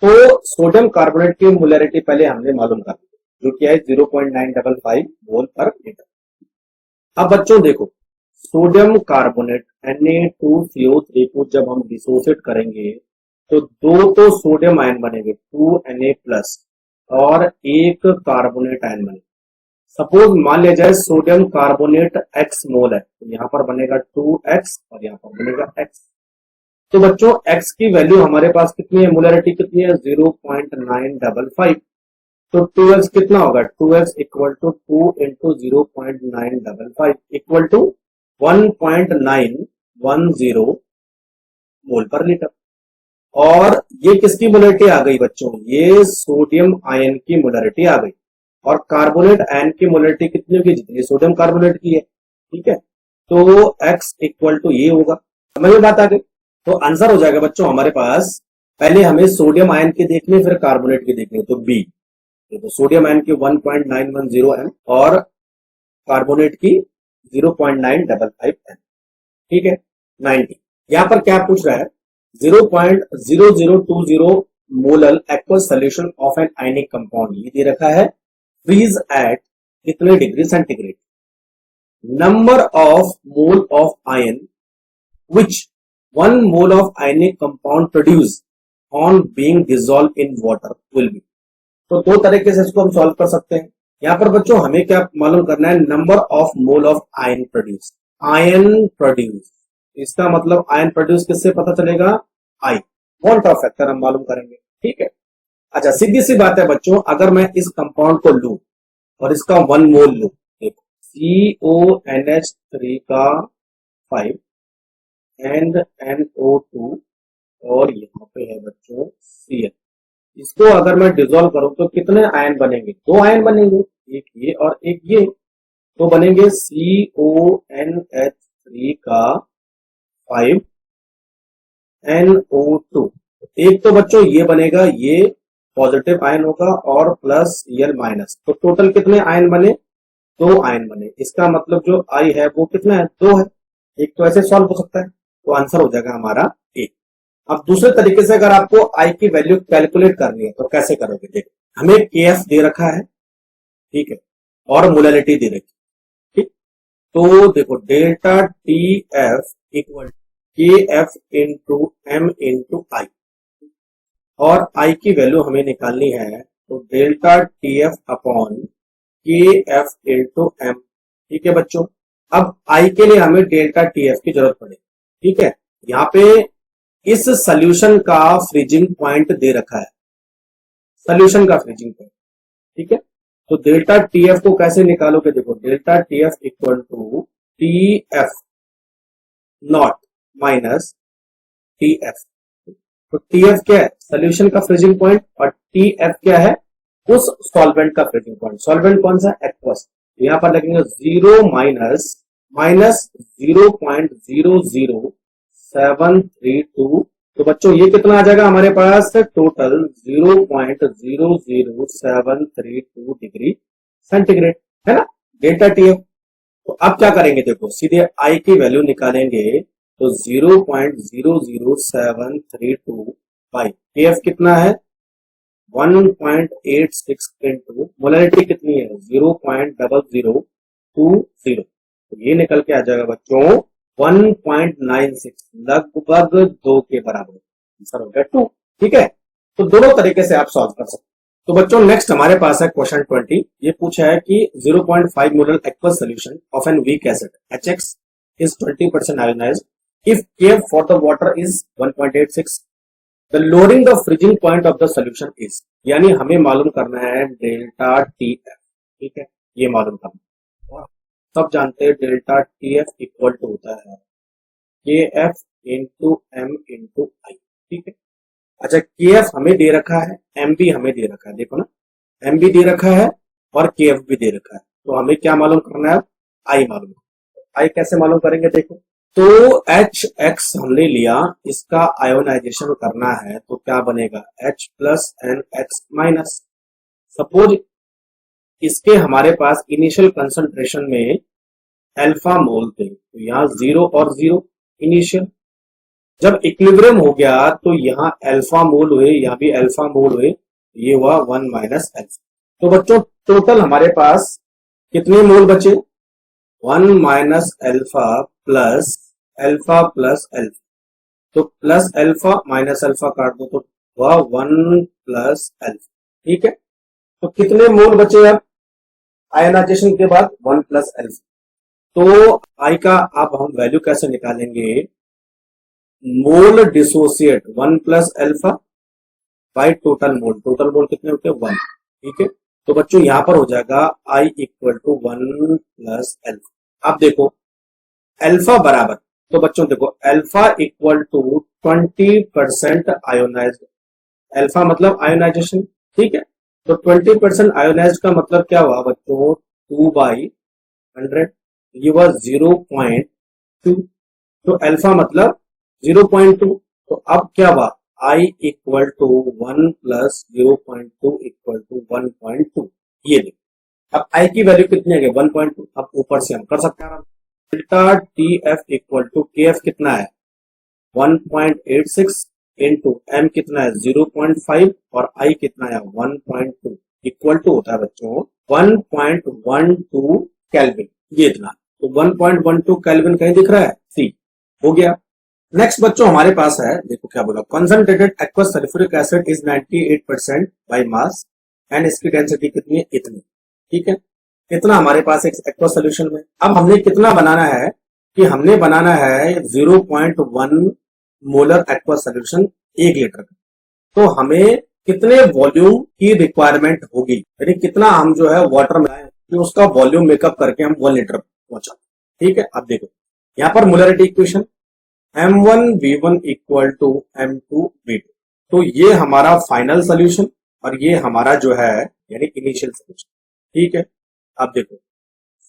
तो सोडियम कार्बोनेट की मोलैरिटी पहले हमने मालूम कर ली, जो क्या है 0.955 मोल पर लीटर। अब बच्चों देखो सोडियम कार्बोनेट Na2CO3 को जब हम डिसोसिएट करेंगे तो दो तो सोडियम आयन बनेंगे 2Na प्लस, और एक कार्बोनेट आयन बने। सपोज मान लिया जाए सोडियम कार्बोनेट x मोल है, तो यहाँ पर बनेगा 2x और यहाँ पर बनेगा x। तो बच्चों x की वैल्यू हमारे पास कितनी है, मोलरिटी कितनी है 0.955। तो 2x कितना होगा, 2x equal to 2 into 0.955 equal to 1.910 mole per litre. और ये किसकी मोलरिटी आ गई बच्चों, ये सोडियम आयन की मोलरिटी आ गई। और कार्बोनेट आयन की मोलरिटी कितनी होगी, जितनी सोडियम कार्बोनेट की है। ठीक है, तो x इक्वल टू ये होगा। समझ में बात आ गई। तो आंसर हो जाएगा बच्चों हमारे पास, पहले हमें सोडियम आयन की देखनी, फिर कार्बोनेट की देखनी। तो बी, तो सोडियम आयन की 1.910 एम और कार्बोनेट की 0.955 एम। ठीक है, 90। यहां पर क्या पूछ रहा है, 0.0020 molar aqueous solution of an ionic compound, ये दे रखा है। फ्रीज एट कितने degree centigrade, number of mole of ion which 1 mole of ionic compound produce on being dissolve in water will be. तो दो तरीके से इसको हम सॉल्व कर सकते हैं। यहां पर बच्चों हमें क्या मालूम करना है, number of mole of ion produce. Ion produce, इसका मतलब आयन प्रोड्यूस किससे पता चलेगा, आई, मोल ऑफ फैक्टर हम मालूम करेंगे। ठीक है, अच्छा सीधी सी बात है बच्चों, अगर मैं इस कंपाउंड को लूं और इसका 1 मोल लूं, देखो CONH3 का 5 एंड NO2 और यहाँ पे है बच्चों Cl, इसको अगर मैं डिसॉल्व करूं तो कितने आयन बनेंगे, 2 आयन बनेंगे, एक ये और एक ये। तो बनेंगे CONH3 का 5 NO2। एक तो बच्चों ये बनेगा, ये पॉजिटिव आयन होगा और प्लस Cl माइनस, तो टोटल कितने आयन बने, 2 आयन बने। इसका मतलब जो आई है वो कितना है, 2 है। एक तो ऐसे सॉल्व हो सकता है, तो आंसर हो जाएगा हमारा ए। अब दूसरे तरीके से अगर आपको आई की वैल्यू कैलकुलेट करनी है तो कैसे करोगे, देखो हमें KF दे रखा है, ठीक है, और मोलरिटी दे रखी है। ठीक, तो देखो delta TF equal KF into M into i, और आई की वैल्यू हमें निकालनी है, तो delta TF upon KF into M। ठीक है बच्चों, अब आई के लिए हमें डेल्टा TF की जरूरत पड़ेगी। ठीक है, यहाँ पे इस सोल्यूशन का फ्रीजिंग पॉइंट दे रखा है, सोल्यूशन का फ्रीजिंग पॉइंट। ठीक है, तो डेल्टा TF को कैसे निकालोगे, देखो delta TF equal to TF not minus TF। तो TF क्या है, सोल्यूशन का फ्रीजिंग पॉइंट, और TF क्या है, उस सॉल्वेंट का फ्रीजिंग पॉइंट। सॉल्वेंट कौन सा, एक्वस। यहां पर लगेंगे 0 माइनस माइनस 0.00732। तो बच्चों ये कितना आ जाएगा हमारे पास, टोटल 0.00732 डिग्री सेंटीग्रेड, है ना, डेल्टा TF। तो अब क्या करेंगे, देखो सीधे आई की वैल्यू निकालेंगे, तो 0.00732 बाई KF कितना है 1.86 इंटू मोलरिटी कितनी है 0.0020। तो ये निकल के आ जाएगा बच्चों 1.96, लगभग 2 के बराबर, आंसर हो गया 2। ठीक है, तो दोनों तरीके से आप सॉल्व कर सकते हैं। तो बच्चों नेक्स्ट हमारे पास है क्वेश्चन 20। ये पूछा है कि 0.5 molar aqueous solution of an weak acid HX is 20% ionized if KF for the water is 1.86, the lowering the freezing point of the solution is, यानी हमें मालूम करना है डेल्टा TF। ठीक है, ये मालूम करना, और सब जानते हैं डेल्टा TF इक्वल टू होता है KF इंटू M इंटू आई। ठीक है, अच्छा KF हमें दे रखा है, M भी हमें दे रखा है, देखो ना M भी दे रखा है और KF भी दे रखा है। तो हमें क्या मालूम करना है, आई मालूम। आई कैसे मालूम करेंगे, देखो तो HX हमने लिया, इसका आयोनाइजेशन करना है, तो क्या बनेगा H plus NX minus. Suppose इसके हमारे पास इनिशियल कंसंट्रेशन में अल्फा मोल थे, तो यहाँ 0 और 0 इनिशियल। जब इक्विलिब्रियम हो गया तो यहाँ अल्फा मोल हुए, यहाँ भी अल्फा मोल हुए, ये हुआ 1 माइनस अल्फा। तो बच्चों टोटल हमारे पास कितने मोल बचे, 1 minus alpha plus alpha plus alpha. तो प्लस अल्फा माइनस अल्फा काट दो तो वह 1 प्लस अल्फा। ठीक है, तो कितने मोल बचे अब आयनाइजेशन के बाद 1 प्लस एल्फा। तो आई का अब हम वैल्यू कैसे निकालेंगे, mole dissociate 1 plus alpha by total mole कितने होते हैं 1। ठीक है, तो बच्चों यहां पर हो जाएगा i equal to 1 plus alpha. अब देखो एल्फा बराबर, तो बच्चों देखो alpha equal to 20% ionised, alpha मतलब आयोनाइजेशन। ठीक है, तो 20% आयोनाइज्ड का मतलब क्या हुआ बच्चों 2/100, ये हुआ 0.2, तो अल्फा मतलब 0.2। तो अब क्या हुआ i equal to 1 plus 0.2 equal to 1.2। ये देखो अब आई की वैल्यू कितनी है 1.2। अब ऊपर से हम कर सकते हैं delta T F equal to K F कितना है 1.86 इंटू एम कितना है 0.5 और आई कितना है 1.2 इक्वल टू होता है बच्चों 1.12 केल्विन। ये इतना, तो 1.12 केल्विन कहीं दिख रहा है, सी हो गया। नेक्स्ट बच्चों हमारे पास है, देखो क्या बोला, concentrated aqueous sulphuric acid is 98% by mass and इसकी डेंसिटी कितनी है इतनी। ठीक है, इतना हमारे पास एक एक्वस सोल्यूशन में। अब हमने कितना बनाना है कि हमने बनाना है 0.1 मोलर एक्वस सोल्यूशन 1 लीटर का। तो हमें कितने वॉल्यूम की रिक्वायरमेंट होगी, यानी कितना हम जो है वाटर में कि उसका वॉल्यूम मेकअप करके हम 1 लीटर पहुंचा। ठीक है, अब देखो यहां पर molarity equation M1V1 equal to M2V2, तो ये हमारा फाइनल सोल्यूशन और ये हमारा जो है यानी इनिशियल सोल्यूशन। ठीक है, अब देखो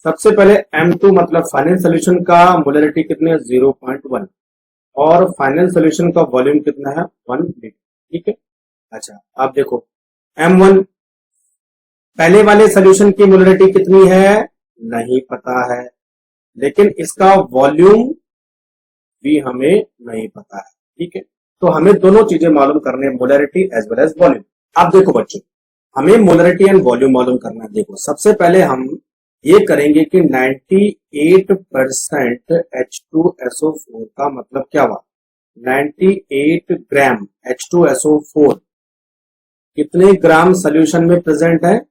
सबसे पहले M2 मतलब फाइनल सोल्यूशन का मोलरिटी कितने 0.1 और फाइनल सोल्यूशन का वॉल्यूम कितना है 1 लीटर। ठीक है, अच्छा अब देखो M1 पहले वाले सोल्यूशन की मोलरिटी कितनी है नहीं पता है, लेकिन इसका वॉल्यूम भी हमें नहीं पता है। ठीक है, तो हमें दोनों चीजें मालूम करने हैं, molarity as well as volume. अब देखो बच्चों हमें मोलरिटी एंड वॉल्यूम मालूम करना है। देखो सबसे पहले हम ये करेंगे कि 98% H2SO4 का मतलब क्या हुआ 98 ग्राम H2SO4 कितने ग्राम सोल्यूशन में प्रेजेंट है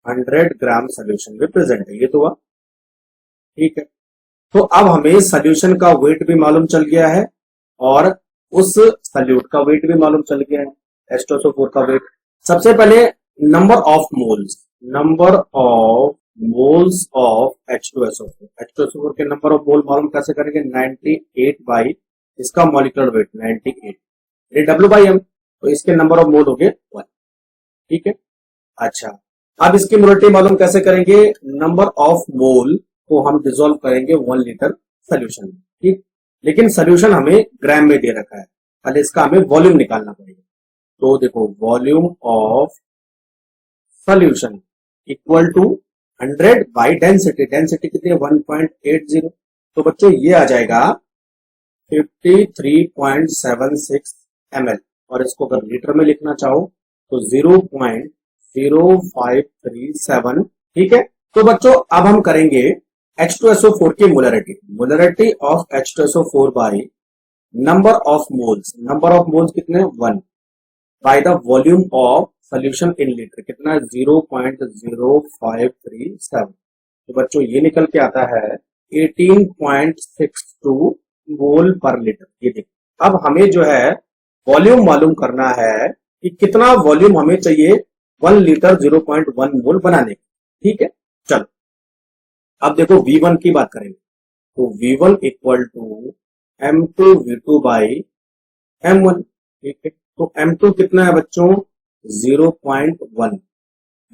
100 ग्राम सोल्यूशन में प्रेजेंट है, ये तो हुआ। ठीक है, तो अब हमें सोल्यूशन का वेट भी मालूम चल गया है और उस सल्यूट का वेट भी मालूम चल गया है H2SO4 का वेट। सबसे पहले नंबर ऑफ ऑफ H2SO4 के नंबर ऑफ मोल मालूम कैसे करेंगे 98 बाई इसका मॉलिक्यूलर वेट 98 ये W/M, तो इसके नंबर ऑफ मोल हो गए 1। ठीक है, अच्छा अब इसकी मोलरिटी मालूम कैसे करेंगे, नंबर ऑफ मोल को हम डिसॉल्व करेंगे 1 लीटर सोल्यूशन में। ठीक, लेकिन सोल्यूशन हमें ग्राम में दे रखा है, पहले इसका हमें वॉल्यूम निकालना पड़ेगा। तो देखो volume of solution equal to 100 by density, density कितनी है 1.80, तो बच्चों ये आ जाएगा 53.76 ml और इसको अगर लीटर में लिखना चाहो तो 0.0537। ठीक है, तो बच्चों अब हम करेंगे H2SO4 की molarity of H2SO4 by number of moles कितने 1 by the volume of solution in litre कितना है 0.0537। तो बच्चों ये निकल के आता है 18.62 मोल पर लीटर। ये देखो अब हमें जो है वॉल्यूम मालूम करना है कि कितना वॉल्यूम हमें चाहिए 1 लीटर 0.1 मोल बनाने। ठीक है, चलो अब देखो V1 की बात करेंगे, तो V1 equal to M2V2 by M1। ठीक है, तो M2 कितना है बच्चों 0.1,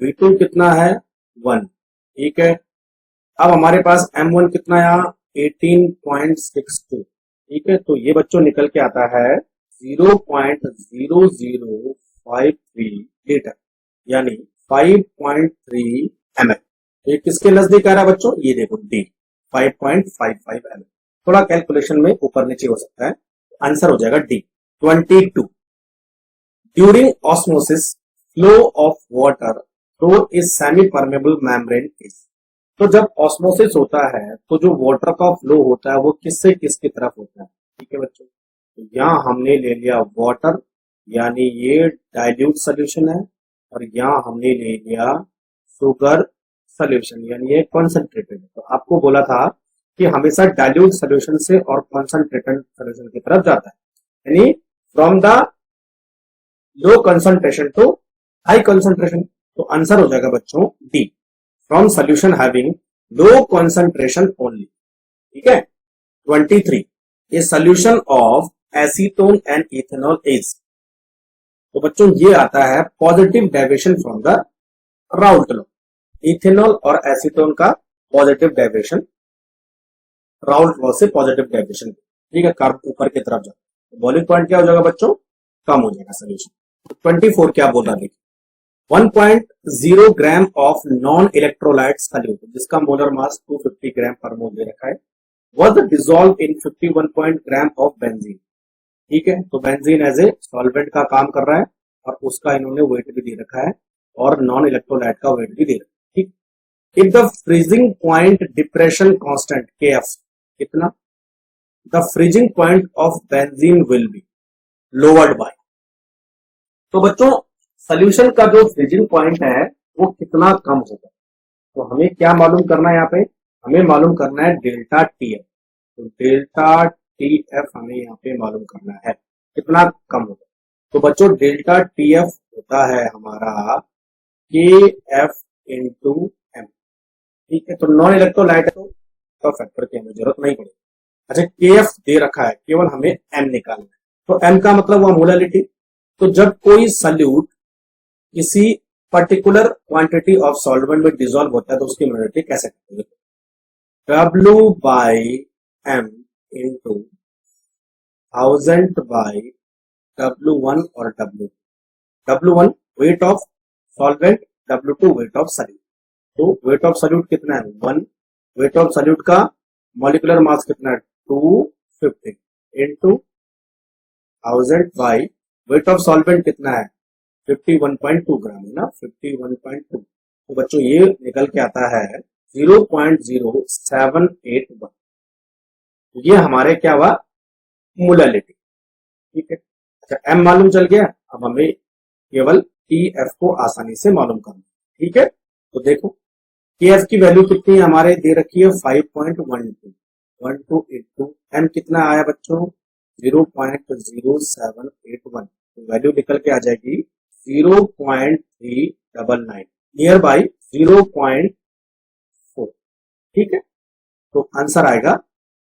V2 कितना है 1। ठीक है, अब हमारे पास M1 कितना है 18.62। ठीक है, तो ये बच्चों निकल के आता है 0.0053 लीटर यानी 5.3 ml। ये किसके नजदीक आ रहा है बच्चों, ये देखो डी 5.55 ml। थोड़ा कैलकुलेशन में ऊपर नीचे हो सकता है, आंसर हो जाएगा D 22। During osmosis flow of water through is semi permeable membrane is, तो जब ऑस्मोसिस होता है तो जो वाटर का फ्लो होता है वो किससे किसकी तरफ होता है। ठीक है बच्चों, तो यहां हमने ले लिया वाटर यानी ये डाइल्यूट सोल्यूशन है और यहाँ हमने ले लिया शुगर सोल्यूशन, यानी ये कॉन्सेंट्रेटेड। तो आपको बोला था कि हमेशा डाइल्यूट सोल्यूशन से और कॉन्सेंट्रेटेड सोल्यूशन की तरफ जाता है, यानी from the low concentration to high concentration. तो आंसर हो जाएगा बच्चों D, from solution having low concentration only. ठीक है। 23, a solution of acetone and ethanol is. तो बच्चों ये आता है positive deviation from the Raoult law. Ethanol और एसीटोन का पॉजिटिव डेविएशन राउल्ट लॉ से पॉजिटिव डेविएशन, ठीक है, कार्ब ऊपर की तरफ जाता है। बॉइलिंग पॉइंट क्या हो जाएगा बच्चों, कम हो जाएगा सोल्यूशन। 24 क्या बोल रहा है, 1.0 gram of non electrolyte solute, जिसका मोलर मास 250 ग्राम पर मोल दे रखा है, was dissolved in 51 gram of benzene. ठीक है, तो बेंजीन एज ए सॉल्वेंट का काम कर रहा है और उसका इन्होंने वेट भी दे रखा है और नॉन इलेक्ट्रोलाइट का वेट भी दे रखा है। ठीक, if the freezing point depression constant KF कितना, the freezing point of benzene will be lowered by. तो बच्चों सोल्यूशन का जो फ्रीजिंग पॉइंट है वो कितना कम होगा, तो हमें क्या मालूम करना है, यहाँ पे हमें मालूम करना है डेल्टा TF। तो डेल्टा TF हमें यहाँ पे मालूम करना है कितना कम होगा। तो बच्चों डेल्टा TF होता है हमारा KF इंटू M। ठीक है, तो नॉन इलेक्ट्रोलाइट है तो फैक्टर की हमें जरूरत नहीं पड़ेगी। अच्छा, KF दे रखा है, केवल हमें M निकालना है। तो M का मतलब हुआ मोलालिटी। तो जब कोई सल्यूट किसी पर्टिकुलर क्वांटिटी ऑफ सॉल्वेंट में डिसॉल्व होता है तो उसकी मोलालिटी कैसे करते हैं, W by M into 1000 by W1 और W1 wait of solvent, W2 weight of solute. तो वेट ऑफ सॉल्यूट कितना है 1, वेट ऑफ सॉल्यूट का मॉलिक्यूलर मास कितना है 250 into 1000 by weight of solvent कितना है 51.2 ग्राम है ना, 51.2। तो बच्चों ये निकल के आता है 0.0781। ये हमारे क्या हुआ मोलालिटी। ठीक है, अच्छा M मालूम चल गया, अब हमें केवल TF को आसानी से मालूम करना। ठीक है, तो देखो KF की वैल्यू कितनी हमारे दे रखी है 5.12 इंटू M कितना आया बच्चों 0.0781। तो वैल्यू निकल के आ जाएगी 0.399 नियर बाई 0.4। ठीक है, तो आंसर आएगा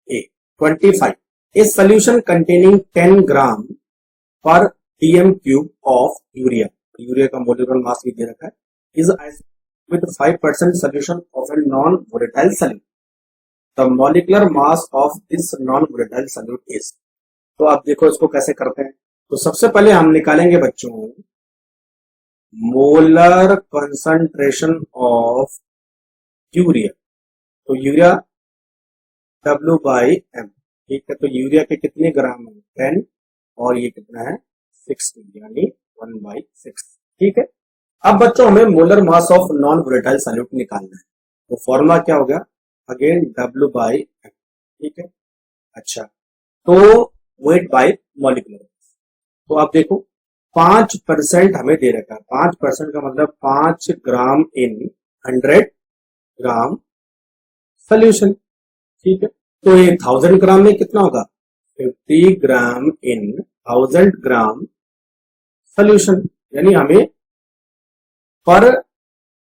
A। 25, ए सोल्यूशन कंटेनिंग 10 ग्राम पर DM cube of urea, urea का मोलिकुलर मास भी दे रखा है, is with 5% solution of a non-volatile solute. The molecular mass of this non-volatile solute is। तो आप देखो इसको कैसे करते हैं। तो सबसे पहले हम निकालेंगे बच्चों मोलर कंसंट्रेशन ऑफ यूरिया। तो यूरिया W बाई M। ठीक है, तो यूरिया के कितने ग्राम है 10 और ये कितना है 60, यानी 1/6। ठीक है, अब बच्चों हमें molar mass of non volatile solute निकालना है। तो फॉर्मूला क्या होगा अगेन W बाई M। ठीक है, अच्छा तो वेट बाई मॉलिक्यूलर। तो आप देखो 5% हमें दे रखा है, 5% का मतलब 5 ग्राम इन 100 ग्राम सोल्यूशन। ठीक है, तो ये 1000 ग्राम में कितना होगा 50 ग्राम इन 1000 ग्राम सोल्यूशन, यानी हमें पर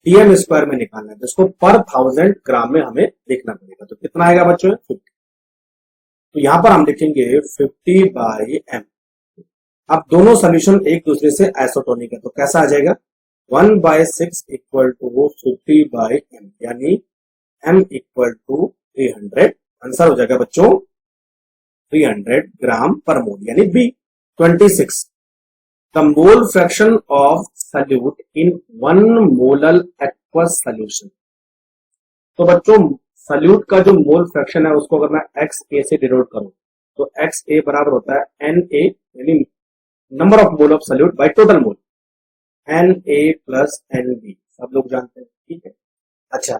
DM स्क्वायर में निकालना है, जिसको पर 1000 ग्राम में हमें देखना पड़ेगा। तो कितना आएगा बच्चों 50। तो यहां पर हम लिखेंगे 50 बाई M। अब दोनों सोल्यूशन एक दूसरे से आइसोटोनिक है, तो कैसा आ जाएगा 1/6 इक्वल टू 50 बाई M, यानी M इक्वल टू 300। आंसर हो जाएगा बच्चों 300 ग्राम पर मोल, यानी B। 26, the mole fraction of solute in 1 molar aqueous solution. तो बच्चों सॉल्यूट का जो मोल फ्रैक्शन है उसको अगर मैं XA से डिनोट करूं तो XA बराबर होता है NA, यानी number of mole of solute by total mole, NA plus NB, सब लोग जानते हैं। ठीक है, अच्छा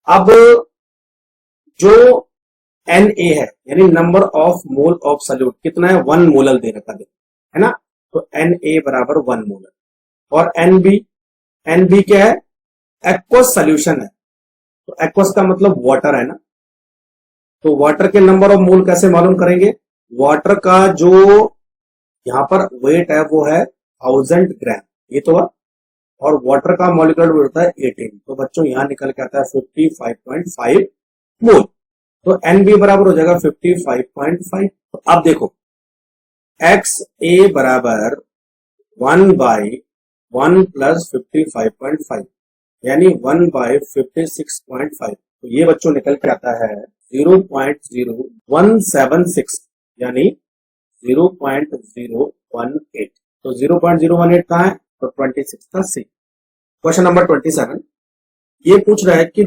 अब जो NA है यानी number of mole of solute कितना है 1 मोलर दे रखा है ना, तो NA बराबर 1 मोलर और NB NB क्या है? एक्वस सोल्यूशन है, तो एक्वस का मतलब वाटर है ना, तो वाटर के नंबर ऑफ मोल कैसे मालूम करेंगे? वाटर का जो यहाँ पर वेट है वो है 1000 ग्राम, ये तो है, और वाटर का मॉलिक्यूलर वेट होता है 18, तो बच्चों यहाँ निकल के आता है 55.5 मोल, तो NB बराबर हो जाएगा 55.5। तो अब देखो XA बराबर 1/1 प्लस 55.5 यानी 1/56.5, तो ये बच्चों निकल के आता है 0.0176 यानी 0.018, तो 0.018 कहाँ है? तो 26 का सी। क्वेश्चन नंबर 27 ये पूछ रहा है कि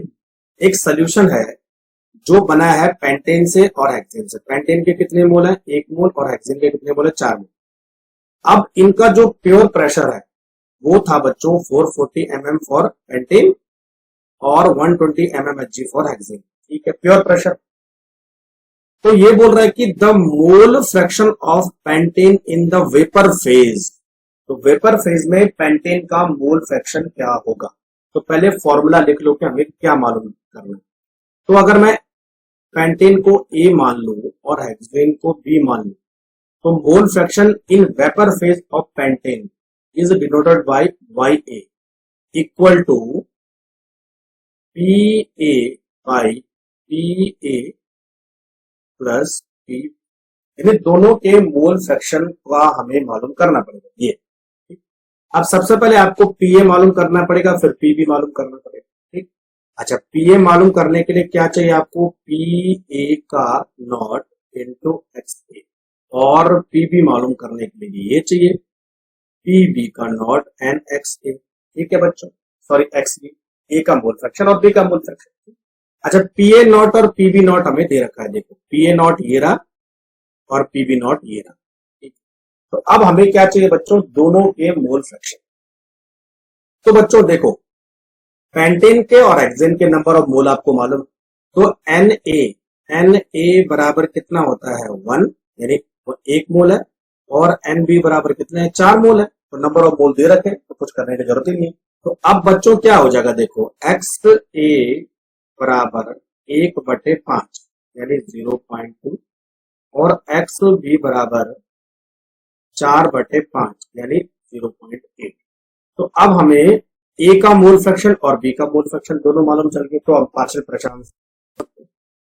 एक सोल्यूशन है जो बना है पेंटेन से और हेक्सेन से। पेंटेन के कितने मोल है? 1 मोल, और हेक्सेन के कितने मोल है? 4 मोल। अब इनका जो प्योर प्रेशर है वो था बच्चों 440 mm फॉर पेंटेन और 120 mmHg फॉर हेक्सेन, ठीक है, प्योर प्रेशर। तो ये बोल रहा है कि the mole fraction of pentane in the vapour phase, तो वेपर फेज में पेंटेन का मोल फ्रैक्शन क्या होगा? तो पहले फॉर्मूला लिख लो कि हमें क्या मालूम करना है। तो अगर मैं पेंटेन को A मान लूं और हेक्सेन को B मान लूं, तो mole fraction in vapour phase of pentane is denoted by YA equal to PA by PA plus P, यानी दोनों के मोल फ्रैक्शन का हमें मालूम करना पड़ेगा ये। अब सबसे पहले आपको PA मालूम करना पड़ेगा, फिर P भी मालूम करना पड़ेगा, ठीक। अच्छा, PA मालूम करने के लिए क्या चाहिए आपको? PA का नॉट इंटू XA, और PB मालूम करने के लिए ये चाहिए PB का नॉट एन XA, ठीक है बच्चों, सॉरी XB, A का मोल फ्रैक्शन और B का मोल फ्रैक्शन। अच्छा, PA नॉट और PB नॉट हमें दे रखा है, देखो PA नॉट ये रहा और PB नॉट ये रहा, ठीक। तो अब हमें क्या चाहिए बच्चों? दोनों के मोल फ्रैक्शन। तो बच्चों देखो, पेंटेन के और हेक्सेन के नंबर ऑफ मोल आपको मालूम, तो Na बराबर कितना होता है? 1, यानी वो 1 मोल है, और NB बराबर कितने हैं? 4 मोल है, तो नंबर ऑफ मोल दे रखे, तो कुछ करने की जरूरत ही नहीं है। तो अब बच्चों क्या हो जाएगा? देखो XA बराबर 1/5 यानी 0.2, और XB बराबर 4/5 यानी 0.8। तो अब हमें A का मोल फ्रैक्शन और B का मोल फ्रैक्शन दोनों मालूम चल गए, तो अब पार्शियल फ्रैक्शन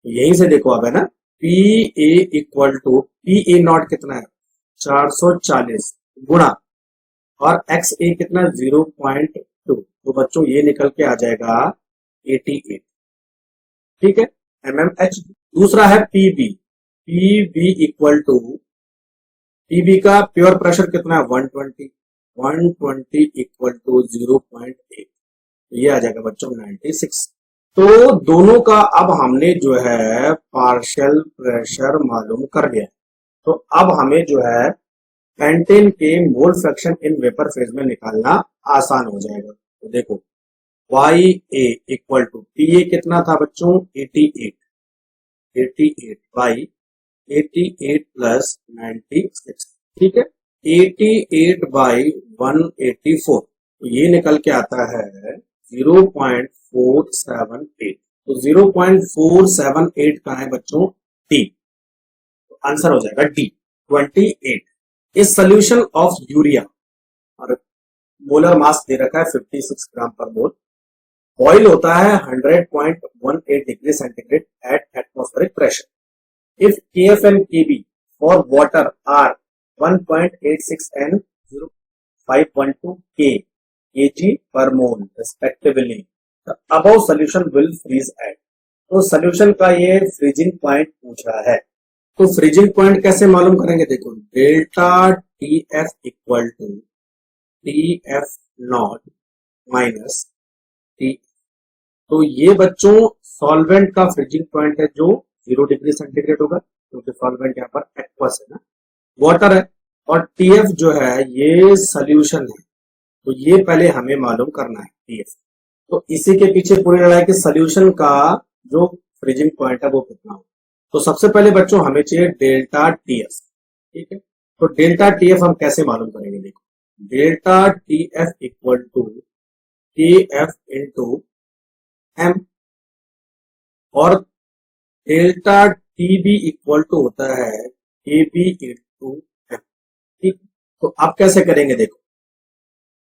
यहीं से देखो अब है ना, PA equal to PA not कितना है? 440 गुणा, और XA कितना? 0.2, तो बच्चों ये निकल के आ जाएगा 88, ठीक है, mmH। दूसरा है PB इक्वल टू, PB का प्योर प्रेशर कितना है? 120 इक्वल टू 0.8, ये आ जाएगा बच्चों 96। तो दोनों का अब हमने जो है पार्शियल प्रेशर मालूम कर लिया, तो अब हमें जो है पेंटेन के मोल फ्रैक्शन इन वेपर फेज में निकालना आसान हो जाएगा। तो देखो YA इक्वल टू PA कितना था बच्चों? 88 बाई 88 प्लस 96, ठीक है, 88 बाई 184, तो ये निकल के आता है 0.478, तो 0.478 का है बच्चों D, तो आंसर हो जाएगा D 28। इस सोल्यूशन ऑफ यूरिया, और मोलर मास दे रखा है 56 ग्राम पर मोल, बॉइल होता है 100.18 degree centigrade at atmospheric pressure. If KF and KB for water are 1.86 and 0.512 kg per mole respectively, the above solution will freeze at। तो सोल्यूशन का ये फ्रीजिंग पॉइंट पूछ रहा है, तो फ्रीजिंग पॉइंट कैसे मालूम करेंगे? देखो delta TF equal to TF not minus T, तो ये बच्चों सॉल्वेंट का फ्रीजिंग पॉइंट है जो 0 डिग्री सेंटीग्रेड होगा, क्योंकि सॉल्वेंट यहाँ पर एक्वस है ना, वाटर है, और TF जो है ये सोल्यूशन है, तो ये पहले हमें मालूम करना है TF। तो इसी के पीछे पूरी लड़ाई कि सोल्यूशन का जो फ्रीजिंग पॉइंट है वो कितना हो। तो सबसे पहले बच्चों हमें चाहिए डेल्टा TF, ठीक है, तो डेल्टा TF हम कैसे मालूम करेंगे? देखो delta TF equal to K F into M, और delta T B equal to होता है के बी इंटू एम। ठीक, तो आप कैसे करेंगे, देखो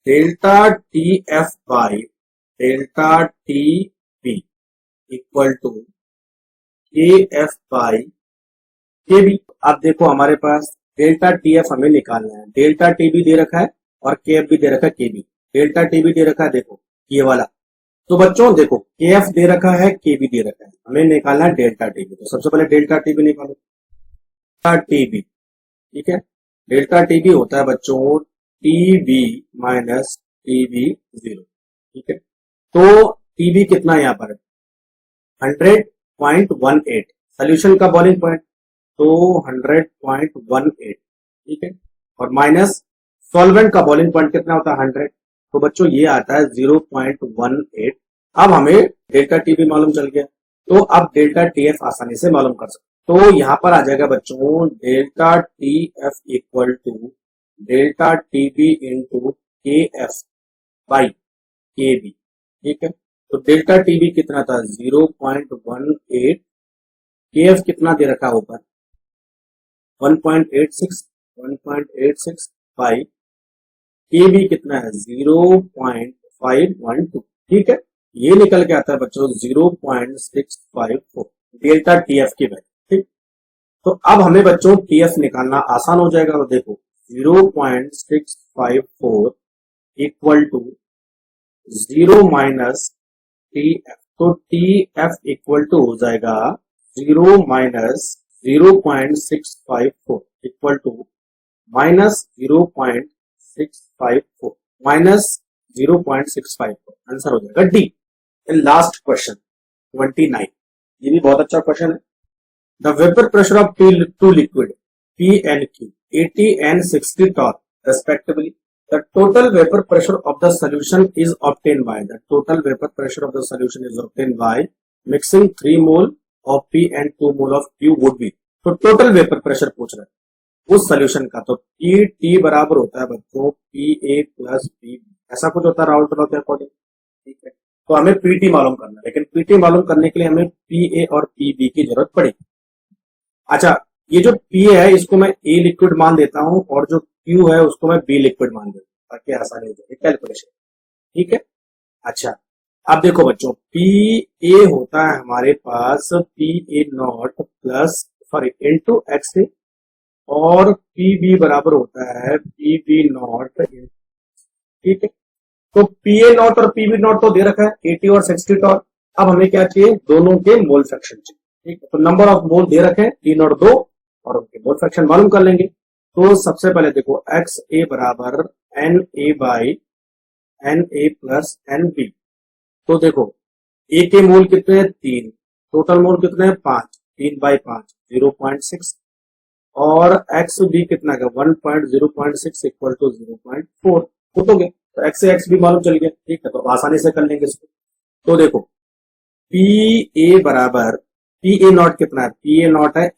delta T F by delta T B equal to K F by K B. आप देखो हमारे पास डेल्टा टी एफ हमें निकालना है, डेल्टा टी बी दे रखा है और के एफ भी दे रखा है, के बी डेल्टा टी बी दे रखा है, देखो ये वाला। तो बच्चों देखो के एफ दे रखा है, के बी दे रखा है, हमें निकालना है डेल्टा टी बी। तो सबसे पहले डेल्टा टी बी निकालो, डेल्टा टी बी, ठीक है। डेल्टा टी बी होता है बच्चों T B minus T B zero, ठीक है। तो टी बी कितना है यहाँ पर 100.18, सोल्यूशन का बॉइलिंग पॉइंट, तो 100.18, ठीक है। और माइनस सॉल्वेंट का बॉइलिंग पॉइंट कितना होता है 100, तो बच्चों ये आता है 0.18। अब हमें डेल्टा टी बी मालूम चल गया, तो अब डेल्टा टी एफ आसानी से मालूम कर सकते। तो यहां पर आ जाएगा बच्चों delta T F equal to delta T B into K F by K B, ठीक है। तो डेल्टा टी बी कितना था 0.18, के एफ कितना दे रखा ऊपर 1.86 बाई के बी कितना है 0.512, ठीक है। ये निकल के आता है बच्चों 0.654 डेल्टा टी एफ की वैल्यू, ठीक। तो अब हमें बच्चों टी एफ निकालना आसान हो जाएगा। तो देखो 0.654 equal to 0 minus T F, तो टी एफ इक्वल टू हो जाएगा 0 minus 0.654 equal to minus 0.654 minus 0.654, answer हो जाएगा डी। लास्ट क्वेश्चन 29, ये भी बहुत अच्छा क्वेश्चन है। The vapour pressure of two liquid P and Q 80 and 60 torr respectively. The total vapor pressure of the solution is obtained by mixing 3 mole of P and 2 mole of Q would be। तो total vapour pressure पूछ रहा है उस solution का। तो P T बराबर होता है बच्चों पी ए प्लस पी, ऐसा कुछ होता है राउंड लॉ के अकॉर्डिंग, ठीक है। तो हमें पीटी मालूम करना है, लेकिन पीटी मालूम करने के लिए हमें पी ए और पी बी की जरूरत पड़ेगी। अच्छा, ये जो पी है इसको मैं ए लिक्विड मान देता हूं और जो क्यू है उसको मैं बी लिक्विड मान देता हूं ताकि आसानी हो जाए कैलकुलेशन, ठीक है। अच्छा, अब देखो बच्चों पी ए होता है हमारे पास P A naught plus sorry into X A, और पी बी बराबर होता है पी बी नॉट, ठीक है। तो पी ए नॉट और पी बी नॉट तो दे रखा है 80 और 60 टॉर। अब हमें क्या चाहिए, दोनों के मोल फ्रैक्शन चाहिए, ठीक है। तो नंबर ऑफ मोल दे रखे हैं 3 और 2 और उनके मोल फ्रैक्शन मालूम कर लेंगे। तो सबसे पहले देखो एक्स ए बराबर N A by N A plus N B. तो देखो ए के मोल कितने हैं 3, टोटल मोल कितने हैं 5, 3 बाई 5 0.6, और एक्स बी कितना का 1.0.6 इक्वल टू 0.4 हो गया। तो एक्स से एक्स भी मालूम चल गया, ठीक है। तो आसानी से कर लेंगे इसको। तो देखो पी ए बराबर पी ए नॉट कितना है, पी ए नॉट है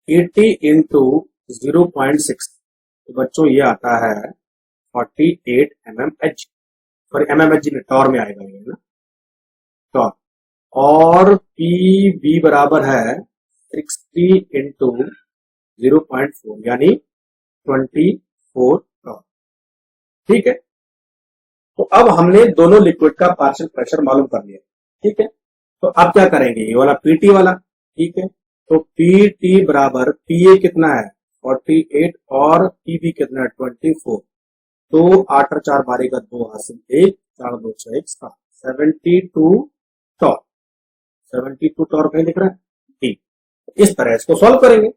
80 इंटू 0.6, तो बच्चों ये आता है 48 mmHg, सॉरी mmHg में टॉर में आएगा ये ना टॉर। और पी बी बराबर है 60 इंटू 0.4 यानी 24 टॉर, ठीक है। तो अब हमने दोनों लिक्विड का पार्शियल प्रेशर मालूम कर लिया, ठीक है। तो अब क्या करेंगे, ये वाला पीटी वाला, ठीक है। तो पी टी बराबर पी ए कितना है 48 और पी बी कितना है 24, तो 8 और 4 बारी का 2 हासिल 1 4 2 6 1 7 72 टॉर, 72 टॉर कहीं दिख रहा है, ठीक। इस तरह इसको सॉल्व करेंगे।